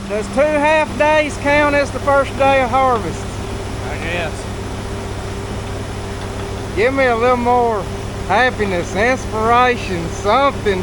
Does 2 half days count as the first day of harvest? I guess. Give me a little more happiness, inspiration, something.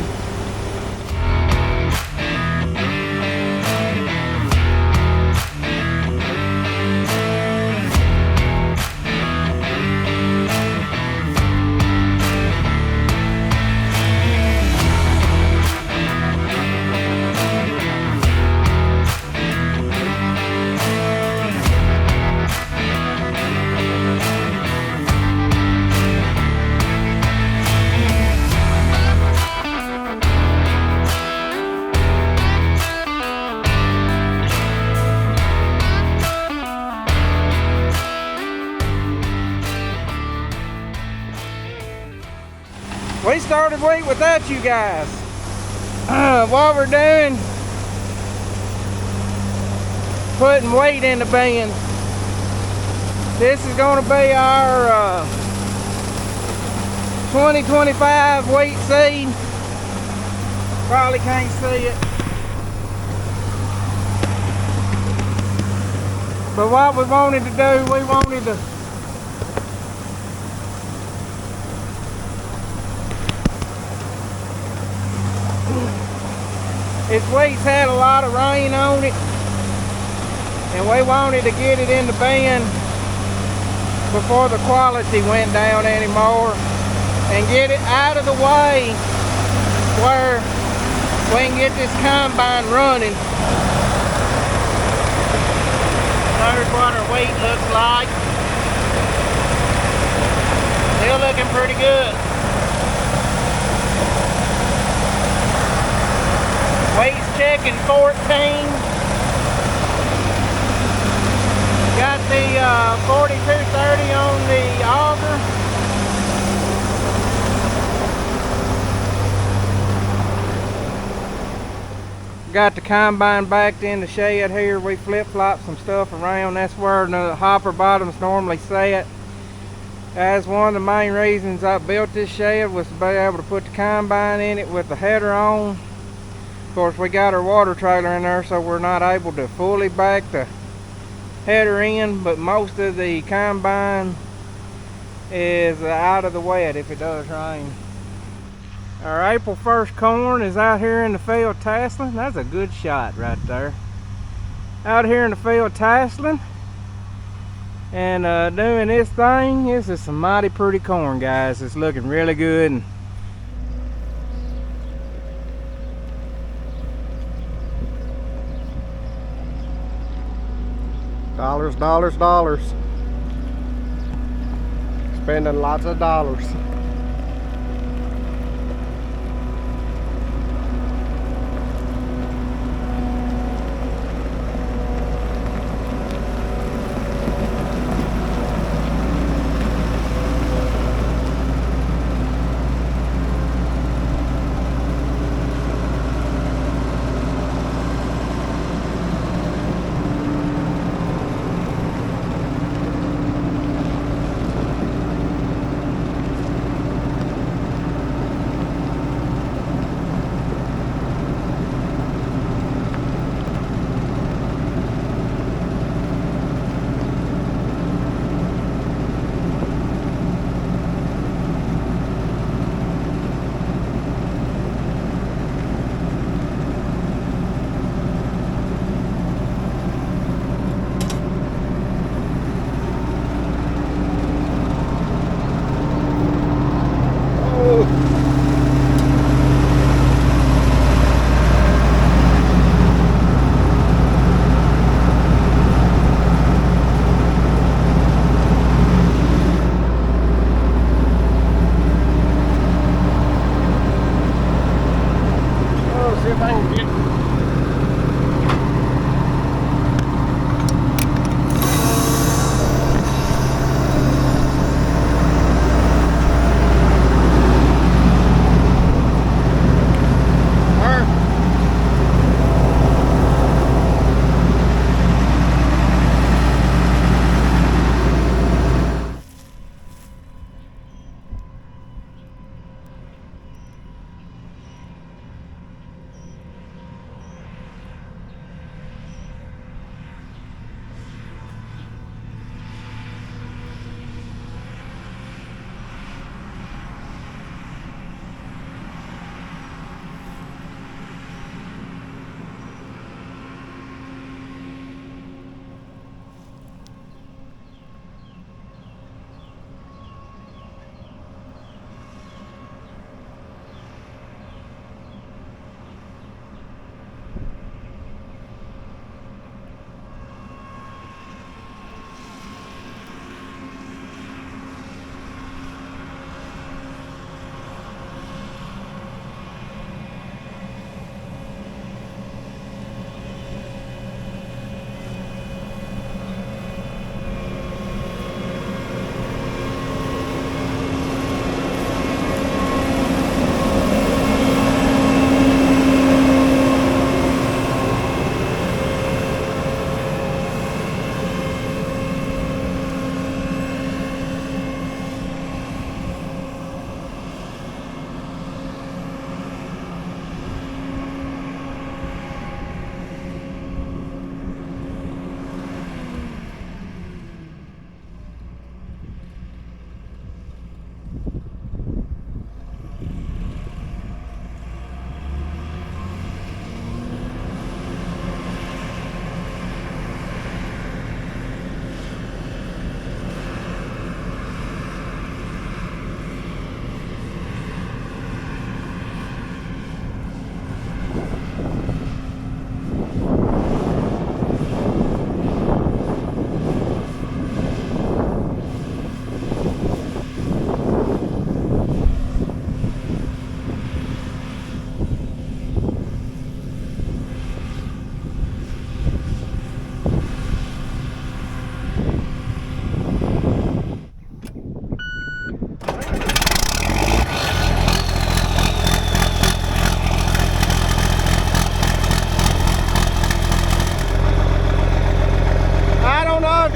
We started wheat without you guys. What we're doing, putting wheat in the bin. This is going to be our 2025 wheat seed. Probably can't see it. But what we wanted to do, we wanted to this wheat's had a lot of rain on it, and we wanted to get it in the bin before the quality went down anymore, and get it out of the way where we can get this combine running. There's what our wheat looks like. Still looking pretty good. Weight's checking 14. Got the 4230 on the auger. Got the combine backed in the shed here. We flip-flop some stuff around. That's where the hopper bottoms normally set. That's one of the main reasons I built this shed, was to be able to put the combine in it with the header on. Of course, we got our water trailer in there, so we're not able to fully back the header in, but most of the combine is out of the wet if it does rain. Our April 1st corn is out here in the field tasseling. That's a good shot right there. Out here in the field tasseling and doing this thing. This is some mighty pretty corn, guys. It's looking really good. Dollars, dollars, dollars. Spending lots of dollars.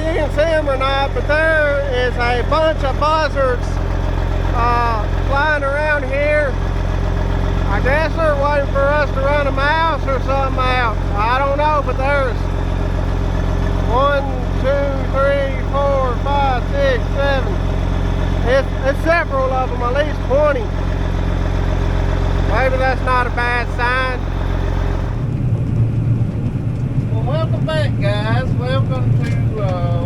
you can see them or not, but there is a bunch of buzzards flying around here. I guess they're waiting for us to run a mouse or something out. I don't know, but there's 1, 2, 3, 4, 5, 6, 7. It's several of them, at least 20. Maybe that's not a bad sign. Well, welcome back, guys. Welcome to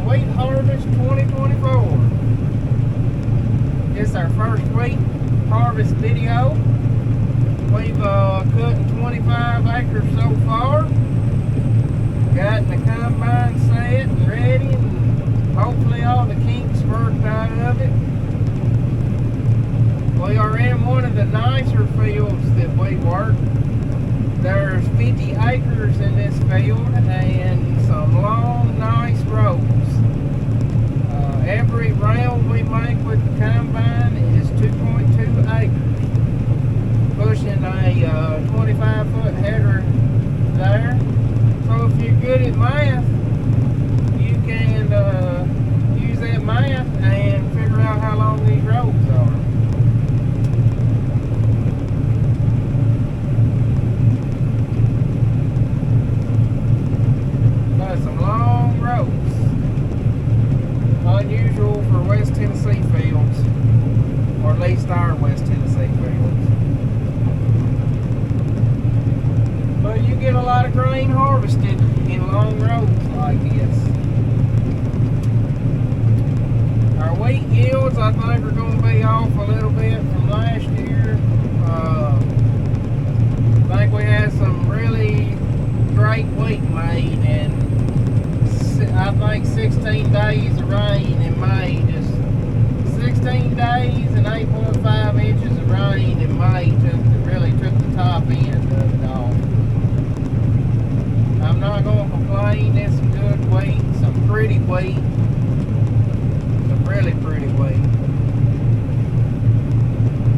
Wheat Harvest 2024. It's our first wheat harvest video. We've cut 25 acres so far. Got the combine set and ready, and hopefully all the kinks worked out of it. We are in one of the nicer fields that we work. There's 50 acres in this field and some long, nice rows. Every round we make with the combine is 2.2 acres. Pushing a 25-foot header there. So if you're good at math, you can use that math and figure out how long these rows are. Got some long rows. Unusual for West Tennessee fields, or at least our West Tennessee fields. But you get a lot of grain harvested in long rows like this. Our wheat yields, I think, are going to be off a little bit from last year. I think we had some really great wheat made, and I think 16 days of rain in May, just 16 days and 8.5 inches of rain in May really took the top end of it all. I'm not going to complain. It's some good wheat, some pretty wheat, some really pretty wheat.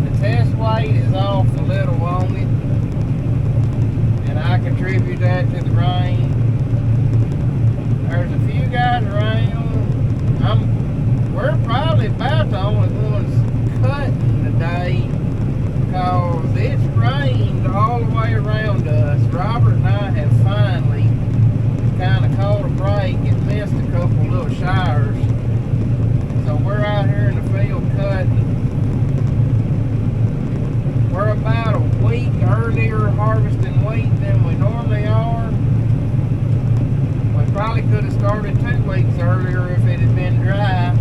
The test weight is off a little on it, and I contribute that to the rain. There's a few guys around. We're probably about the only ones cutting today because it's rained all the way around us. Robert and I have finally kind of caught a break and missed a couple little showers. So we're out here in the field cutting. We're about a week earlier harvesting wheat than we normally are. We probably could have started 2 weeks earlier if it had been dry.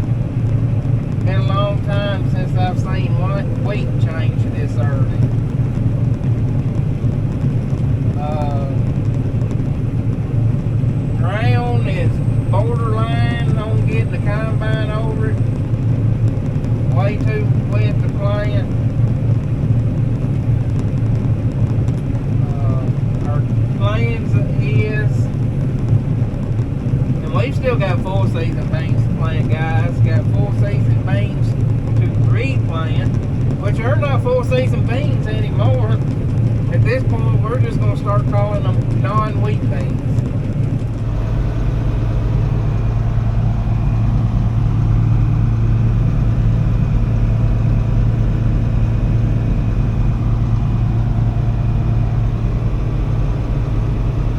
Been a long time since I've seen wheat change this early. Ground is borderline on getting the combine over it. Way too wet to plant. Our plans is, and we've still got full season beans to plant, guys. Got full season beans to replant, which are not full season beans anymore. At this point, we're just going to start calling them non-wheat beans.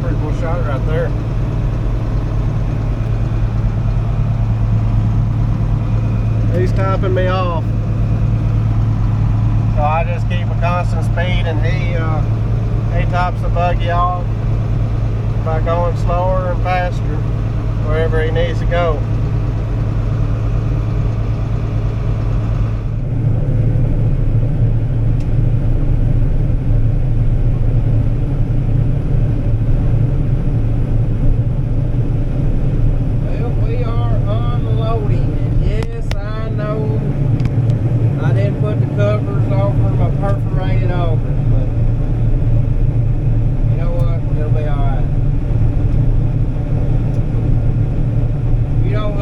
Pretty cool shot right there. He's topping me off. So I just keep a constant speed, and he tops the buggy off by going slower and faster wherever he needs to go. Well, we are unloading, and yes, I know I didn't put the covers over my perforated auger, but you know what? It'll be alright. You don't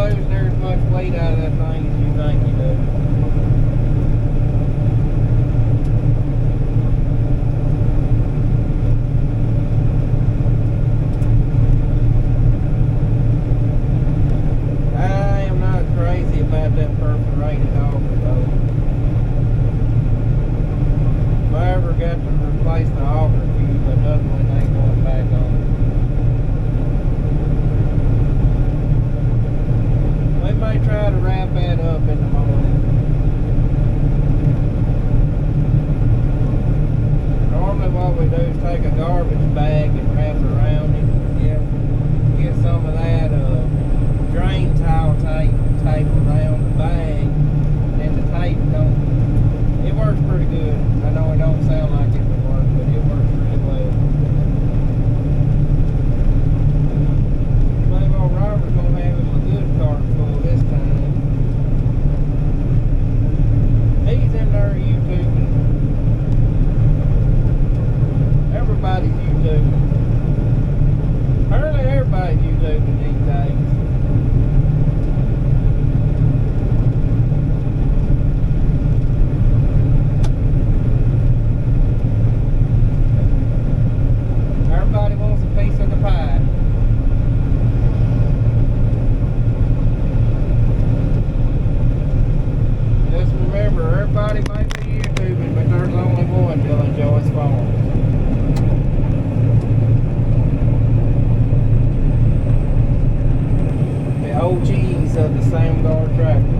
the same with our tractor.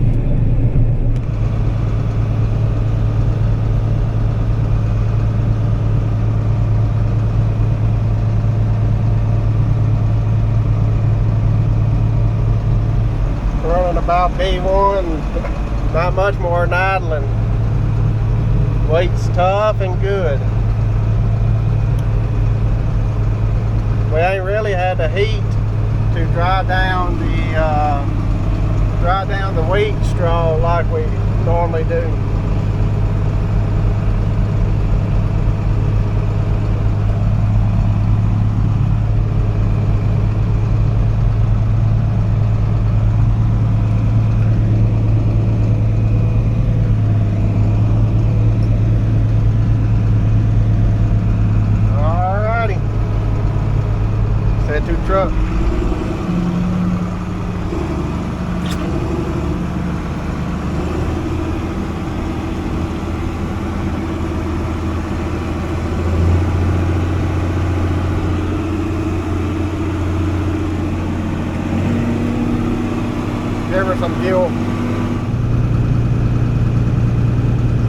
Running about B1, not much more than idling. Weight's tough and good. We ain't really had the heat to dry down the wheat straw like we normally do. Alrighty, set to truck. Give her some fuel.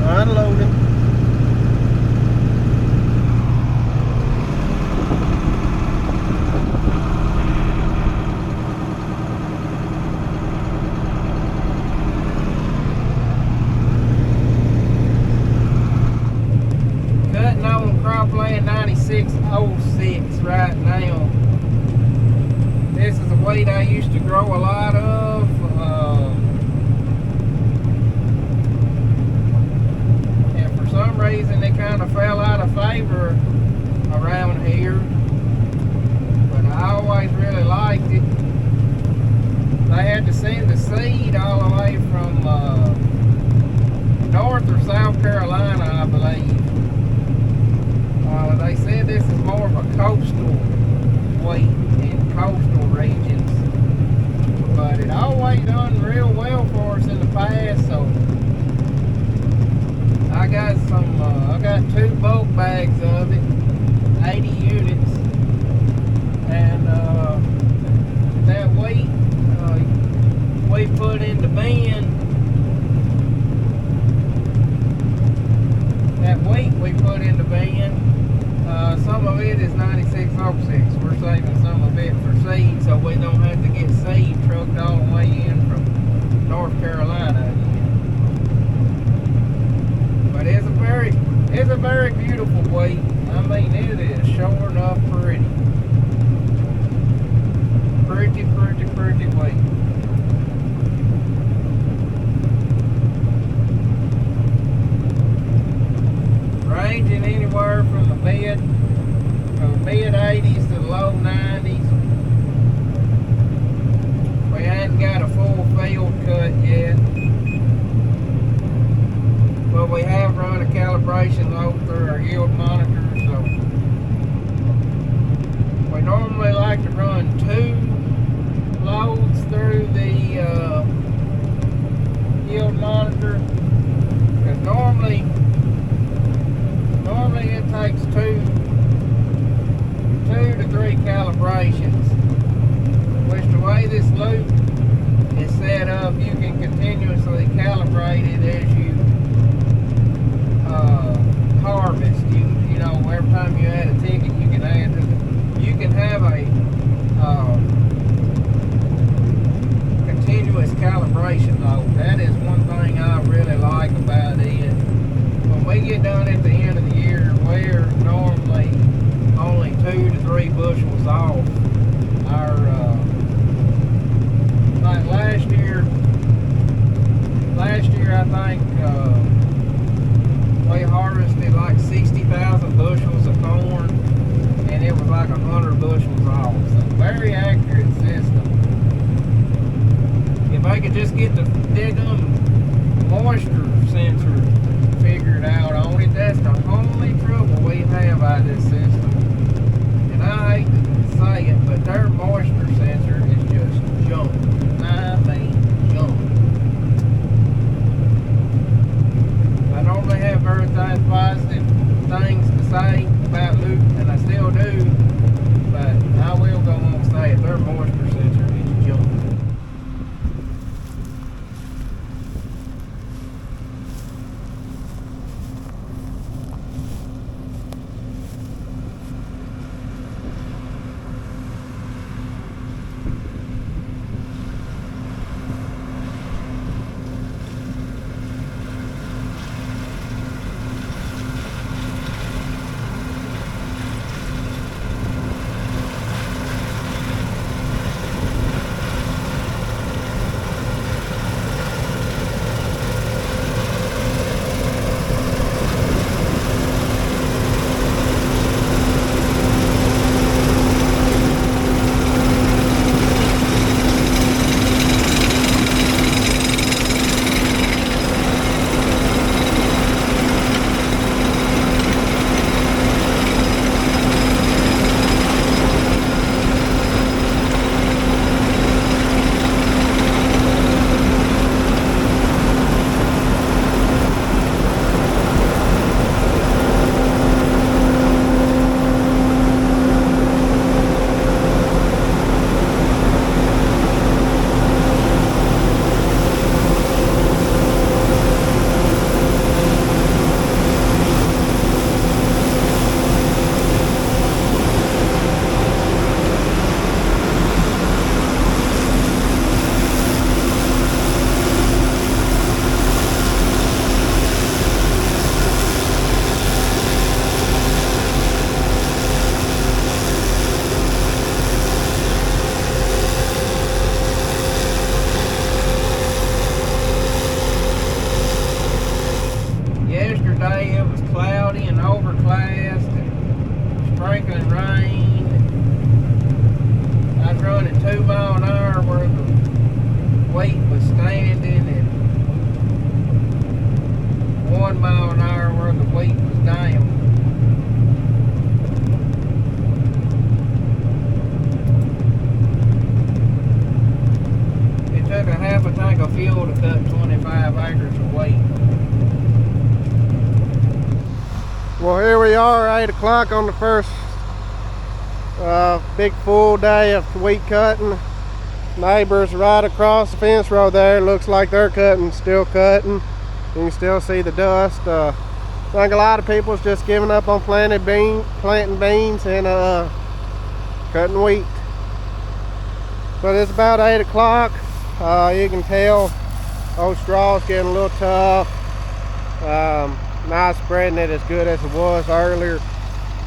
Unloading. Cutting on Cropland 9606 right now. This is a wheat I used to grow a lot of. And for some reason it kind of fell out of favor around here. But I always really liked it. They had to send the seed all the way from North or South Carolina, I believe. They said this is more of a coastal wheat in coastal regions, but it always done real well for us in the past. So I got I got 2 bulk bags of it, 80 units, and that wheat we put in the bin. That wheat we put in the bin. Some of it is 9606. We're saving some of it for seed, so we don't have to get seed trucked all the way in from North Carolina again. But it's a very beautiful wheat. I mean, it is sure enough pretty. Pretty wheat. Ranging anywhere from the mid 80s to the low 90s. We hadn't got a full field cut yet, but we have run a calibration load through our yield monitor. So we normally like to run 2 loads through the yield monitor, because normally it takes 2 to 3 calibrations, which the way this loop is set up, you can continuously calibrate it as you harvest. You know, every time you add a ticket, you can add to you can have a continuous calibration load. That is one thing I really like about it. When we get done at the end of the year, we're normally only 2 to 3 bushels off our like last year I think we harvested like 60,000 bushels of corn, and it was like 100 bushels off. So very accurate system. If I could just get the moisture sensor figured out on it, that's the only trouble we have out of this system. And I hate to say it, but their moisture sensor is just junk. I mean junk. I normally have very positive things to say about Luke, and I still do, but I will go on and say it. Their moisture sensor is junk. fuel to cut 25 acres of wheat. Well, here we are, 8 o'clock on the first big full day of wheat cutting. Neighbors right across the fence row there. Looks like they're still cutting. You can still see the dust. I think a lot of people's just giving up on planting beans and cutting wheat. But it's about 8 o'clock. You can tell old straw's getting a little tough. Not spreading it as good as it was earlier,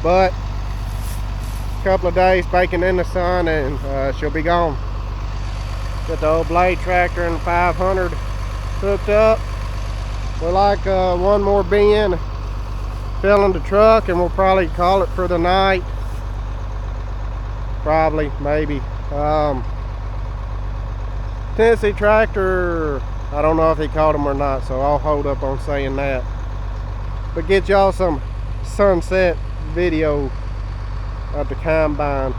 but a couple of days baking in the sun and she'll be gone. Get the old blade tractor and the 500 hooked up. We're like one more bin filling the truck, and we'll probably call it for the night. Probably, maybe. Tennessee tractor, I don't know if he caught them or not, so I'll hold up on saying that. But get y'all some sunset video of the combine.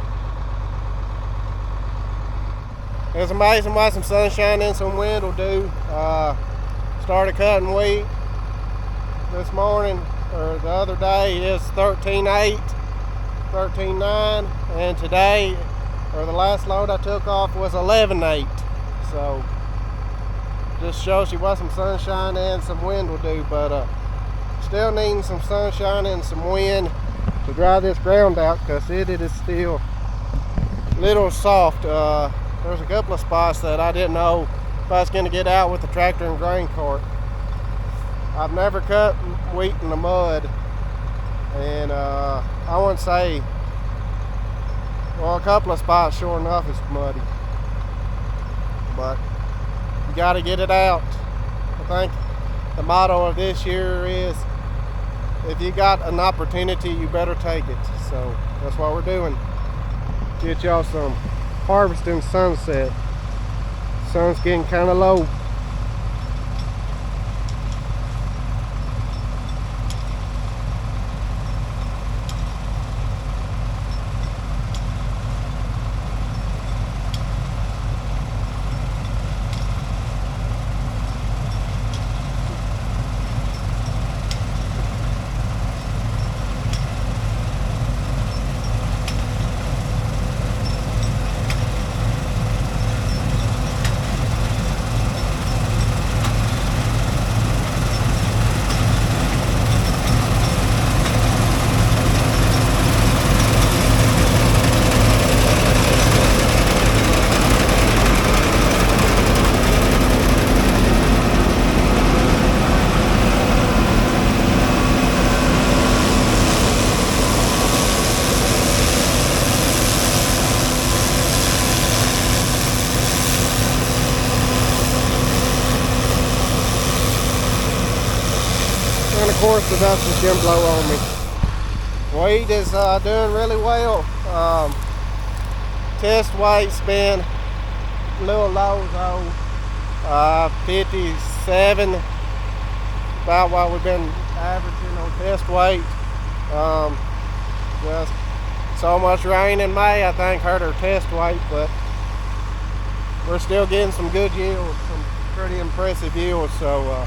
It's amazing what some sunshine and some wind will do. Started cutting wheat this morning, or the other day. It's 13.8, 13.9, and today, or the last load I took off was 11.8. So just shows you what some sunshine and some wind will do. But still needing some sunshine and some wind to dry this ground out, because it is still a little soft. There's a couple of spots that I didn't know if I was going to get out with the tractor and grain cart. I've never cut wheat in the mud, and I wouldn't say, well, a couple of spots sure enough is muddy, but you got to get it out. I think the motto of this year is, if you got an opportunity, you better take it. So that's what we're doing. Get y'all some harvesting sunset. Sun's getting kind of low. And of course the dust is going to blow on me. Wheat is doing really well. Test weight's been a little low though. 57, about what we've been averaging on test weight. Just so much rain in May, I think, hurt our test weight, but we're still getting some good yields, some pretty impressive yields. So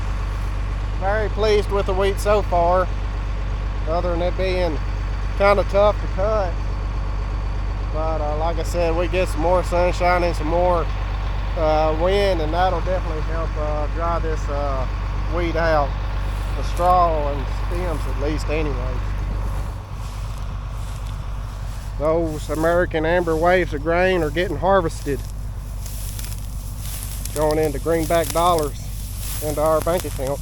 very pleased with the wheat so far, other than it being kind of tough to cut. But like I said, we get some more sunshine and some more wind, and that'll definitely help dry this wheat out, the straw and stems at least anyway. Those American amber waves of grain are getting harvested, going into greenback dollars into our bank account.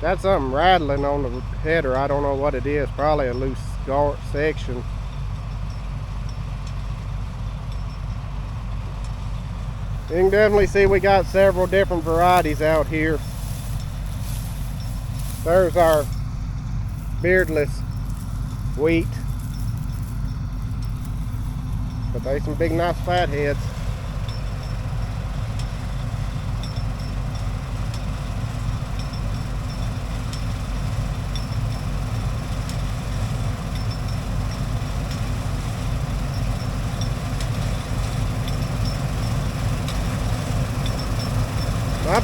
Got something rattling on the header. I don't know what it is. Probably a loose section. You can definitely see we got several different varieties out here. There's our beardless wheat. But there's some big nice fat heads.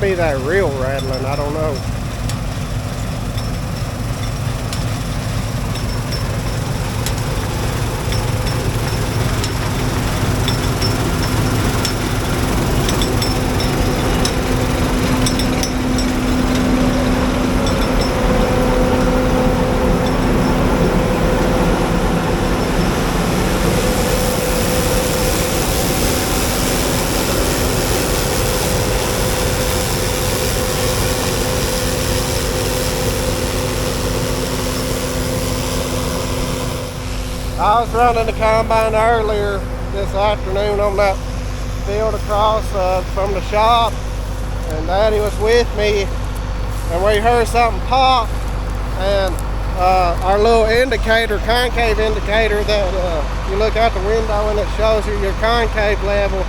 be that real rattling, I don't know. I was running the combine earlier this afternoon on that field across from the shop, and Daddy was with me, and we heard something pop, and our little indicator, concave indicator that you look out the window and it shows you your concave level,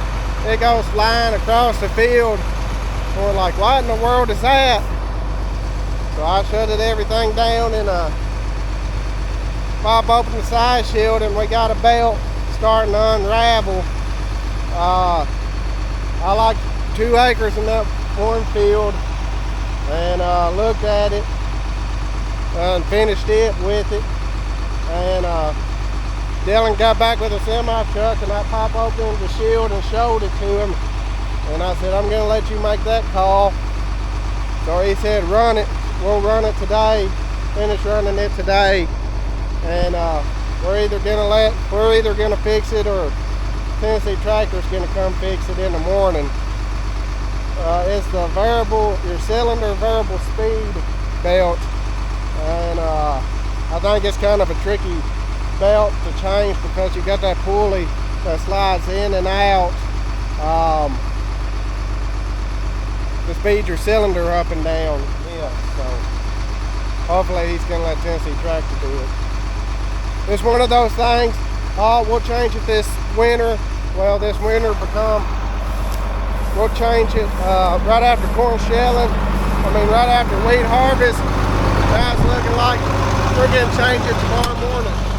it goes flying across the field. And we're like, what in the world is that? So I shutted everything down and Bob opened the side shield, and we got a belt starting to unravel. I like 2 acres in that cornfield, and looked at it and finished it with it. And Dylan got back with a semi truck, and I popped open the shield and showed it to him. And I said, I'm gonna let you make that call. So he said, run it. We'll run it today. Finish running it today. And we're either gonna fix it, or Tennessee Tractor's gonna come fix it in the morning. It's the your cylinder variable speed belt, and I think it's kind of a tricky belt to change because you got that pulley that slides in and out to speed your cylinder up and down. Yeah, so hopefully he's gonna let Tennessee Tractor do it. It's one of those things, we'll change it this winter. Well, this winter we'll change it right after corn shelling. Right after wheat harvest. Now it's looking like we're gonna change it tomorrow morning.